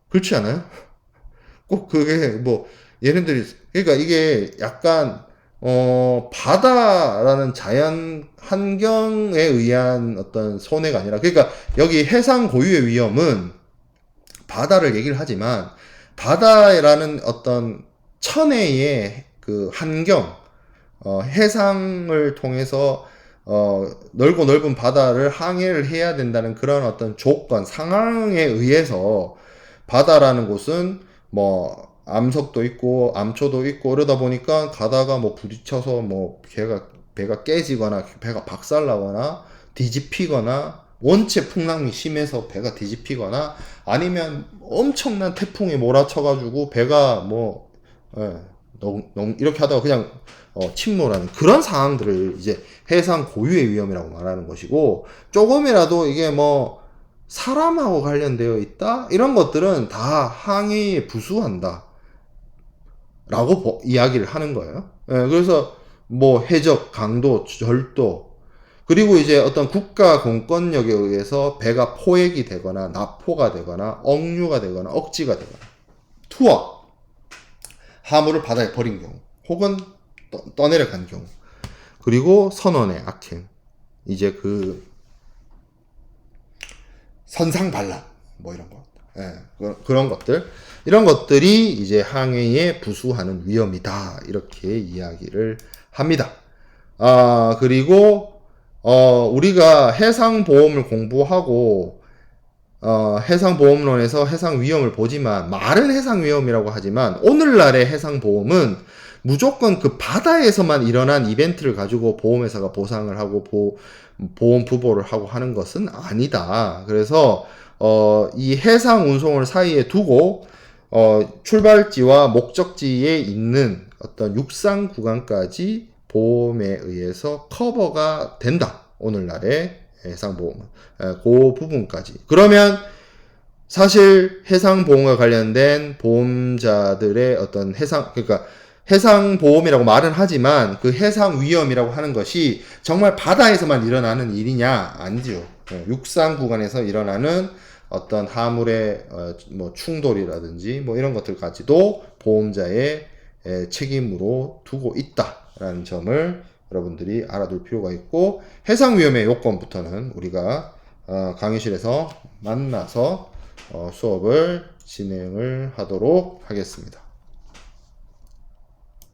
그렇지 않아요? 꼭 그게 뭐 얘네들이 그러니까 이게 약간 바다라는 자연 환경에 의한 어떤 손해가 아니라, 그러니까 여기 해상 고유의 위험은 바다를 얘기를 하지만 바다라는 어떤 천혜의 그 환경, 해상을 통해서 넓고 넓은 바다를 항해를 해야 된다는 그런 어떤 조건, 상황에 의해서 바다라는 곳은 뭐 암석도 있고 암초도 있고 그러다 보니까 가다가 뭐 부딪혀서 뭐 배가 깨지거나 배가 박살나거나 뒤집히거나, 원체 풍랑이 심해서 배가 뒤집히거나, 아니면 엄청난 태풍이 몰아쳐가지고 배가 뭐 이렇게 하다가 그냥 침몰하는 그런 상황들을 이제 해상 고유의 위험이라고 말하는 것이고, 조금이라도 이게 뭐 사람하고 관련되어 있다 이런 것들은 다 항해에 부수한다 라고 이야기를 하는 거예요. 그래서 뭐 해적, 강도, 절도, 그리고 이제 어떤 국가 공권력에 의해서 배가 포획이 되거나 납포가 되거나 억류가 되거나 억지가 되거나, 투어, 화물을 바다에 버린 경우, 혹은 떠내려간 경우, 그리고 선원의 악행. 이제 선상 반란 뭐 이런 거, 그런 것들, 이런 것들이 이제 항해에 부수하는 위험이다 이렇게 이야기를 합니다. 그리고 우리가 해상보험을 공부하고 해상보험론에서 해상위험을 보지만, 말은 해상위험이라고 하지만 오늘날의 해상보험은 무조건 그 바다에서만 일어난 이벤트를 가지고 보험회사가 보상을 하고 보험 부보를 하고 하는 것은 아니다. 그래서 이 해상 운송을 사이에 두고 출발지와 목적지에 있는 어떤 육상 구간까지 보험에 의해서 커버가 된다. 오늘날의 해상보험은. 그 부분까지. 그러면 사실 해상보험과 관련된 보험자들의 어떤 그러니까 해상보험이라고 말은 하지만 그 해상위험이라고 하는 것이 정말 바다에서만 일어나는 일이냐? 아니죠. 육상 구간에서 일어나는 어떤 화물의 뭐 충돌이라든지 뭐 이런 것들까지도 보험자의 책임으로 두고 있다라는 점을 여러분들이 알아둘 필요가 있고, 해상위험의 요건부터는 우리가 강의실에서 만나서 수업을 진행을 하도록 하겠습니다.